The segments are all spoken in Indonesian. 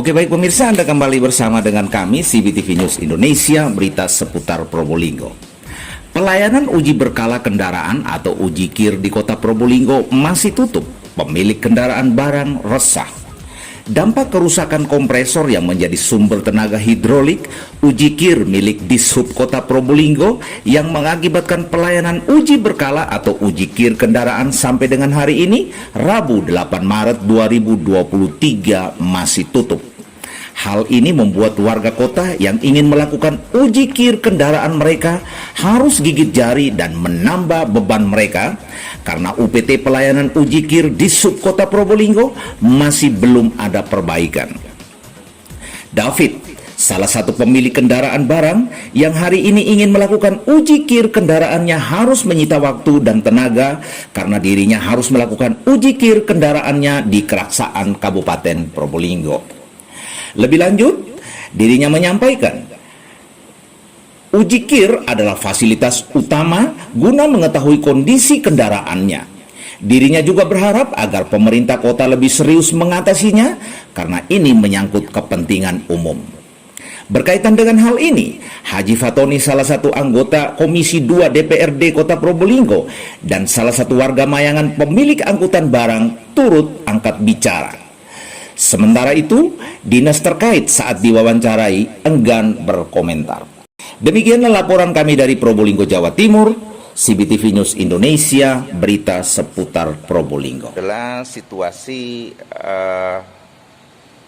Oke, baik pemirsa, Anda kembali bersama dengan kami CBTV News Indonesia, berita seputar Probolinggo. Pelayanan uji berkala kendaraan atau uji KIR di kota Probolinggo masih tutup. Pemilik kendaraan barang resah. Dampak kerusakan kompresor yang menjadi sumber tenaga hidrolik uji KIR milik Dishub Kota Probolinggo yang mengakibatkan pelayanan uji berkala atau uji KIR kendaraan sampai dengan hari ini, Rabu 8 Maret 2023 masih tutup. Hal ini membuat warga kota yang ingin melakukan uji KIR kendaraan mereka harus gigit jari dan menambah beban mereka karena UPT pelayanan uji KIR di Subkota Probolinggo masih belum ada perbaikan. David, salah satu pemilik kendaraan barang yang hari ini ingin melakukan uji KIR kendaraannya harus menyita waktu dan tenaga karena dirinya harus melakukan uji KIR kendaraannya di Keraksaan Kabupaten Probolinggo. Lebih lanjut, dirinya menyampaikan, uji KIR adalah fasilitas utama guna mengetahui kondisi kendaraannya. Dirinya juga berharap agar pemerintah kota lebih serius mengatasinya karena ini menyangkut kepentingan umum. Berkaitan dengan hal ini, Haji Fatoni, salah satu anggota Komisi 2 DPRD Kota Probolinggo dan salah satu warga Mayangan pemilik angkutan barang turut angkat bicara. Sementara itu, dinas terkait saat diwawancarai enggan berkomentar. Demikianlah laporan kami dari Probolinggo, Jawa Timur, CBTV News Indonesia, berita seputar Probolinggo. Adalah situasi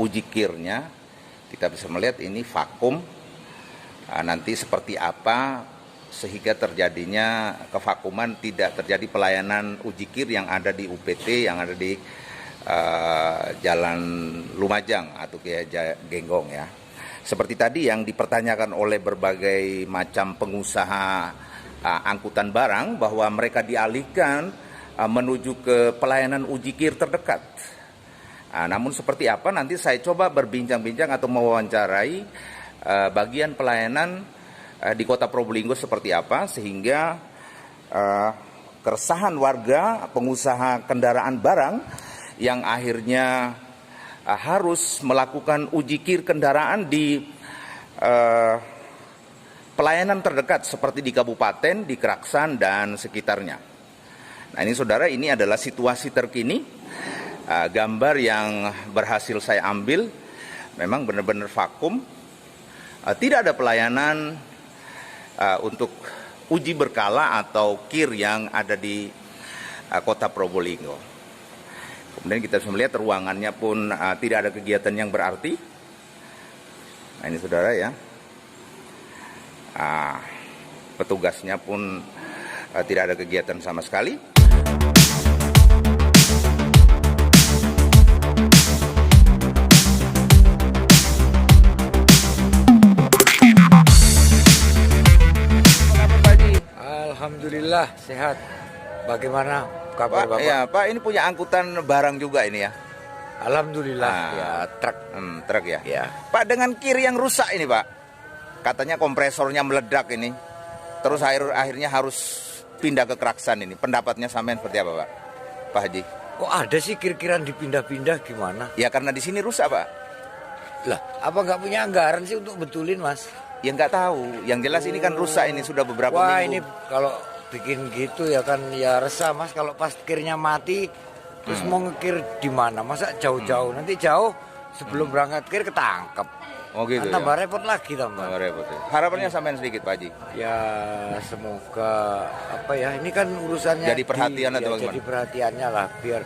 uji KIR-nya, kita bisa melihat ini vakum, nanti seperti apa sehingga terjadinya kevakuman, tidak terjadi pelayanan uji KIR yang ada di UPT, yang ada di Jalan Lumajang atau Genggong ya. Seperti tadi yang dipertanyakan oleh berbagai macam pengusaha angkutan barang bahwa mereka dialihkan menuju ke pelayanan uji KIR terdekat. Namun seperti apa nanti saya coba berbincang-bincang atau mewawancarai bagian pelayanan di Kota Probolinggo seperti apa sehingga keresahan warga pengusaha kendaraan barang yang akhirnya harus melakukan uji KIR kendaraan di pelayanan terdekat seperti di kabupaten, di Keraksan dan sekitarnya. Nah ini saudara, ini adalah situasi terkini, gambar yang berhasil saya ambil, memang benar-benar vakum, tidak ada pelayanan untuk uji berkala atau KIR yang ada di Kota Probolinggo. Kemudian kita bisa melihat ruangannya pun tidak ada kegiatan yang berarti. Nah ini saudara ya, petugasnya pun tidak ada kegiatan sama sekali. Alhamdulillah sehat. Bagaimana kabar Pak? Bapak? Ya Pak, ini punya angkutan barang juga ini ya. Alhamdulillah ya, truk. Truk ya. Ya. Pak, dengan KIR yang rusak ini Pak, katanya kompresornya meledak ini, terus akhirnya harus pindah ke Keraksan ini. Pendapatnya sampean seperti apa Pak? Pak Haji? Kok ada sih kira-kira dipindah-pindah gimana? Ya karena di sini rusak Pak. Lah, apa nggak punya anggaran sih untuk betulin Mas? Ya nggak tahu. Yang jelas ini kan rusak ini sudah beberapa Wah minggu. ini kalau bikin gitu ya kan ya resah Mas, kalau pas KIR-nya mati terus mau ngekir di mana? Masa jauh-jauh, nanti jauh sebelum berangkat KIR ketangkep. Oh gitu Tambah ya. repot lagi tambah. Tambah repot ya. Harapannya sampean sedikit Pak Haji. Ya semoga apa ya, ini kan urusannya Jadi perhatian atau bagaimana? jadi perhatiannya lah biar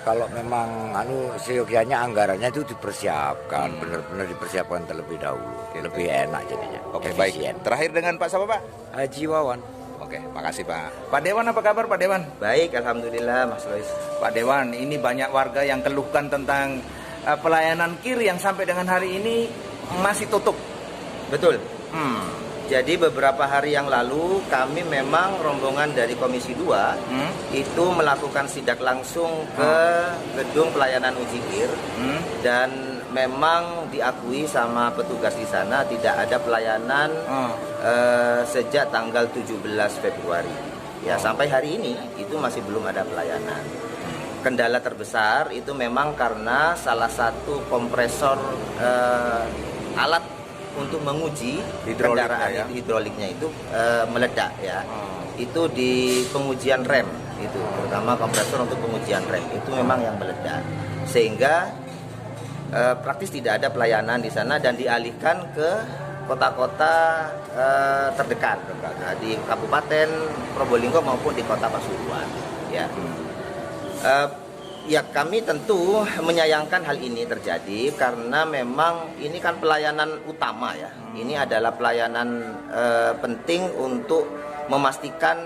kalau memang seyogianya anggarannya itu dipersiapkan, benar-benar dipersiapkan terlebih dahulu. Lebih enak jadinya. Oke, efisien. baik. Terakhir dengan Pak siapa Pak? Haji Wawan. Oke, makasih Pak. Pak Dewan, apa kabar Pak Dewan? Baik, alhamdulillah Mas Lois. Pak Dewan, ini banyak warga yang keluhkan tentang pelayanan KIR yang sampai dengan hari ini masih tutup. Betul. Jadi beberapa hari yang lalu kami memang rombongan dari Komisi 2 itu melakukan sidak langsung ke gedung pelayanan uji KIR dan memang diakui sama petugas di sana tidak ada pelayanan sejak tanggal 17 Februari. Ya sampai hari ini itu masih belum ada pelayanan. kendala terbesar itu memang karena salah satu kompresor alat untuk menguji kendaraan hidroliknya itu meledak ya. Itu di pengujian rem itu, terutama kompresor untuk pengujian rem itu memang yang meledak, sehingga praktis tidak ada pelayanan di sana dan dialihkan ke kota-kota terdekat di Kabupaten Probolinggo maupun di Kota Pasuruan ya. Ya kami tentu menyayangkan hal ini terjadi karena memang ini kan pelayanan utama ya. Ini adalah pelayanan penting untuk memastikan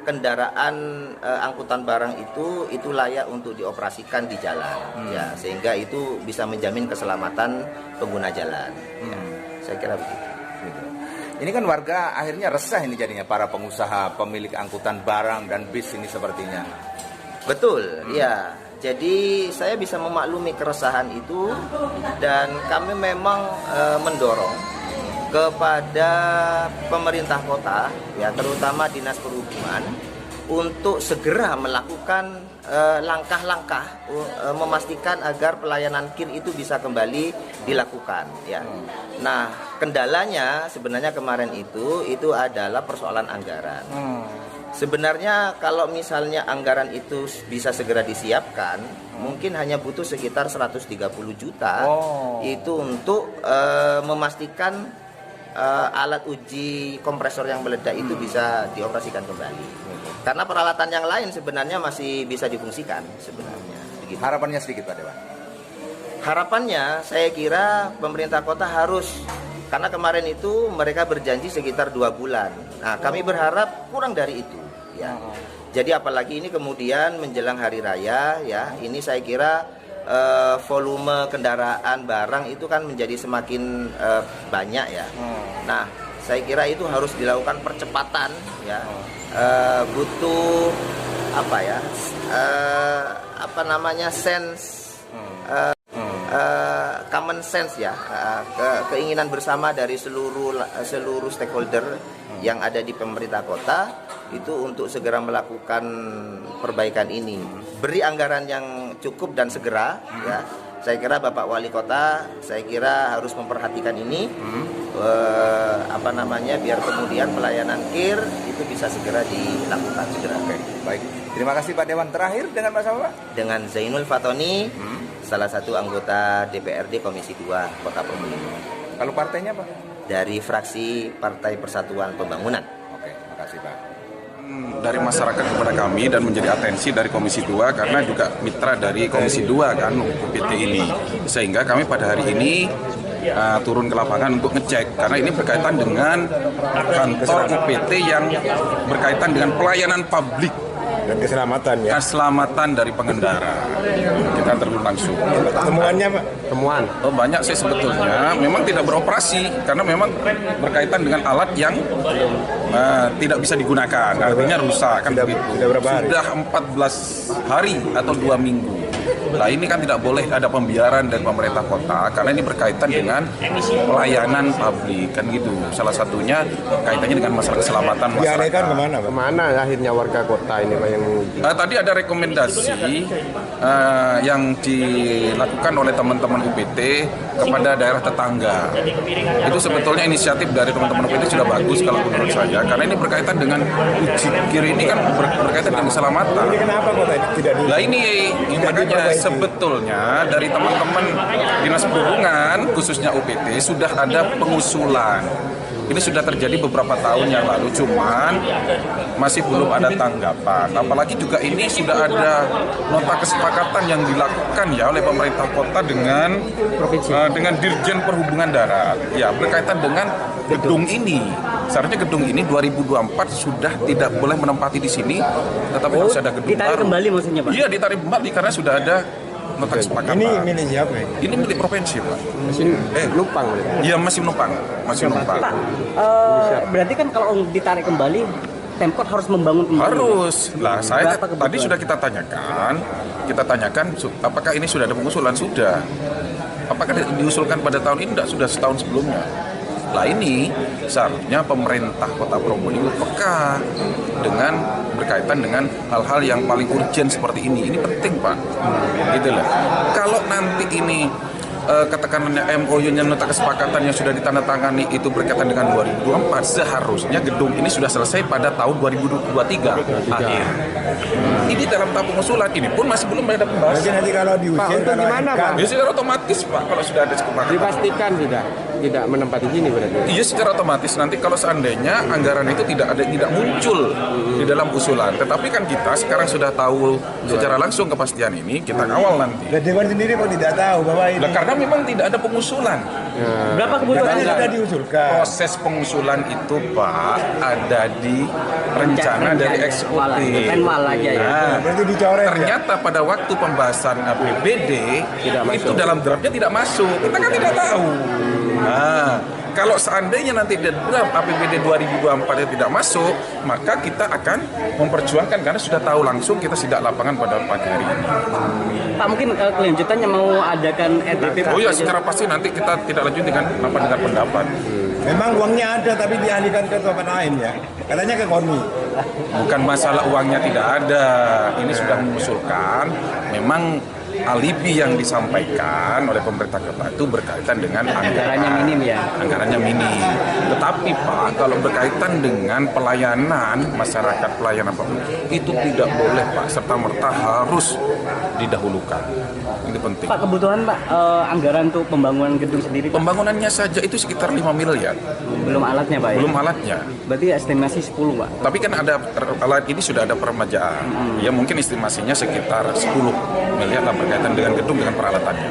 kendaraan angkutan barang itu layak untuk dioperasikan di jalan ya, sehingga itu bisa menjamin keselamatan pengguna jalan. Ya, saya kira begitu. Ini kan warga akhirnya resah ini jadinya, para pengusaha pemilik angkutan barang dan bis ini sepertinya. Betul, ya. Jadi saya bisa memaklumi keresahan itu dan kami memang mendorong kepada pemerintah kota, ya terutama Dinas Perhubungan, untuk segera melakukan langkah-langkah memastikan agar pelayanan KIR itu bisa kembali dilakukan. Ya. Nah, kendalanya sebenarnya kemarin itu adalah persoalan anggaran. Sebenarnya kalau misalnya anggaran itu bisa segera disiapkan, mungkin hanya butuh sekitar 130 juta itu untuk memastikan alat uji kompresor yang meledak itu bisa dioperasikan kembali. Karena peralatan yang lain sebenarnya masih bisa difungsikan sebenarnya. Begitu. Harapannya sedikit Pak Dewan. Harapannya saya kira pemerintah kota harus, karena kemarin itu mereka berjanji sekitar 2 bulan. Nah, kami berharap kurang dari itu ya. Jadi apalagi ini kemudian menjelang hari raya ya, ini saya kira volume kendaraan barang itu kan menjadi semakin banyak ya. Nah, saya kira itu harus dilakukan percepatan ya. Butuh apa ya? Sense common sense ya, keinginan bersama dari seluruh stakeholder yang ada di pemerintah kota itu untuk segera melakukan perbaikan ini. Beri anggaran yang cukup dan segera ya. Saya kira Bapak Wali Kota, saya kira harus memperhatikan ini, biar kemudian pelayanan KIR itu bisa segera dilakukan segera. Oke, baik. Terima kasih Pak Dewan. Terakhir dengan Mas apa? Dengan Zainul Fatoni, salah satu anggota DPRD Komisi 2 Kota Probolinggo. Kalau partainya Pak? Dari fraksi Partai Persatuan Pembangunan. Oke, terima kasih Pak. Dari masyarakat kepada kami dan menjadi atensi dari Komisi 2 karena juga mitra dari Komisi 2 kan UPT ini, sehingga kami pada hari ini turun ke lapangan untuk ngecek karena ini berkaitan dengan kantor UPT yang berkaitan dengan pelayanan publik dan keselamatan dari pengendara. Kita turun langsung. Temuannya Pak? Temuan? Banyak sih sebetulnya, memang tidak beroperasi karena memang berkaitan dengan alat yang tidak bisa digunakan, artinya rusak kan begitu. Sudah 14 hari atau 2 minggu. Nah ini kan tidak boleh ada pembiaran dari pemerintah kota karena ini berkaitan dengan pelayanan publik kan gitu. Salah satunya kaitannya dengan masalah keselamatan masyarakat. Dialihkan kemana Pak? Kemana akhirnya warga kota ini Pak yang tadi ada rekomendasi yang dilakukan oleh teman-teman UPT kepada daerah tetangga. Itu sebetulnya inisiatif dari teman-teman UPT sudah bagus kalau menurut saya karena ini berkaitan dengan uji KIR ini kan berkaitan dengan keselamatan. Ini kenapa kota tidak Lah ini makanya sebetulnya dari teman-teman Dinas Perhubungan khususnya UPT sudah ada pengusulan. Ini sudah terjadi beberapa tahun yang lalu, cuman masih belum ada tanggapan. Apalagi juga ini sudah ada nota kesepakatan yang dilakukan ya oleh pemerintah kota dengan dengan Dirjen Perhubungan Darat. Ya berkaitan dengan gedung ini. Seharusnya gedung ini 2024 sudah tidak boleh menempati di sini, tetapi harus ada gedung ditarik baru. Kembali maksudnya Pak? Iya ditarik kembali karena sudah ada nota kesepakatan. Ini milik siapa ya? Ini milik provinsi Pak. Masih numpang. Iya masih numpang. Pak, berarti kan kalau ditarik kembali, Pemkot harus membangun kembali. Harus. Lah saya Berapa tadi sudah kita tanyakan apakah ini sudah ada pengusulan? Sudah. Apakah diusulkan pada tahun ini? Tidak, sudah setahun sebelumnya. Lah ini seharusnya pemerintah Kota Probolinggo peka dengan berkaitan dengan hal-hal yang paling urgent seperti ini. Ini penting, Pak. Gitu loh. Kalau nanti ini katakanlah MOU-nya nota kesepakatan yang sudah ditandatangani itu berkaitan dengan 2024, seharusnya gedung ini sudah selesai pada tahun 2023 akhir. Ini dalam tahap pengusulan, ini pun masih belum ada pembahasan. Jadi nanti kalau diuji gimana, Pak? Ya secara otomatis, Pak, kalau sudah ada kesepakatan. Dipastikan tidak menempati sini berarti. Iya, secara otomatis nanti kalau seandainya anggaran itu tidak muncul di dalam usulan. Tetapi kan kita sekarang sudah tahu secara langsung kepastian ini, kita kawal nanti. Dan Dewan sendiri kok tidak tahu bahwa ini Nah, karena memang tidak ada pengusulan. Berapa kebutuhan katanya Anda? sudah diusulkan. Proses pengusulan itu, Pak, ada di rencana dari eksekutif. Penwal aja ya. Nah, Berarti dicoret ya? ternyata pada waktu pembahasan APBD itu dalam draftnya tidak masuk. Kita kan tidak tahu. Nah, kalau seandainya nanti di draft APBD 2024 tidak masuk, maka kita akan memperjuangkan karena sudah tahu langsung kita sidak lapangan pada pagi hari ini. Pak, mungkin kelanjutannya mau adakan RDP. Oh ya, secara pasti nanti kita tidak lanjut dengan pendapat. Memang uangnya ada tapi dialihkan ke tempat lain ya. Katanya ke KONI. Bukan masalah uangnya tidak ada, ini sudah mengusulkan. Memang alibi yang disampaikan oleh pemerintah kota itu berkaitan dengan Anggarannya minim ya. Anggarannya minim. Tetapi Pak, kalau berkaitan dengan pelayanan masyarakat, pelayanan publik itu tidak boleh Pak serta merta harus didahulukan. Ini penting. Pak, kebutuhan Pak anggaran untuk pembangunan gedung sendiri Pak? Pembangunannya saja itu sekitar 5 miliar. Belum alatnya Pak ya? Belum alatnya. Berarti estimasi 10 Pak? Tapi kan ada alat ini sudah ada peremajaan. Ya mungkin estimasinya sekitar 10 miliar lah berkaitan dengan gedung dengan peralatannya.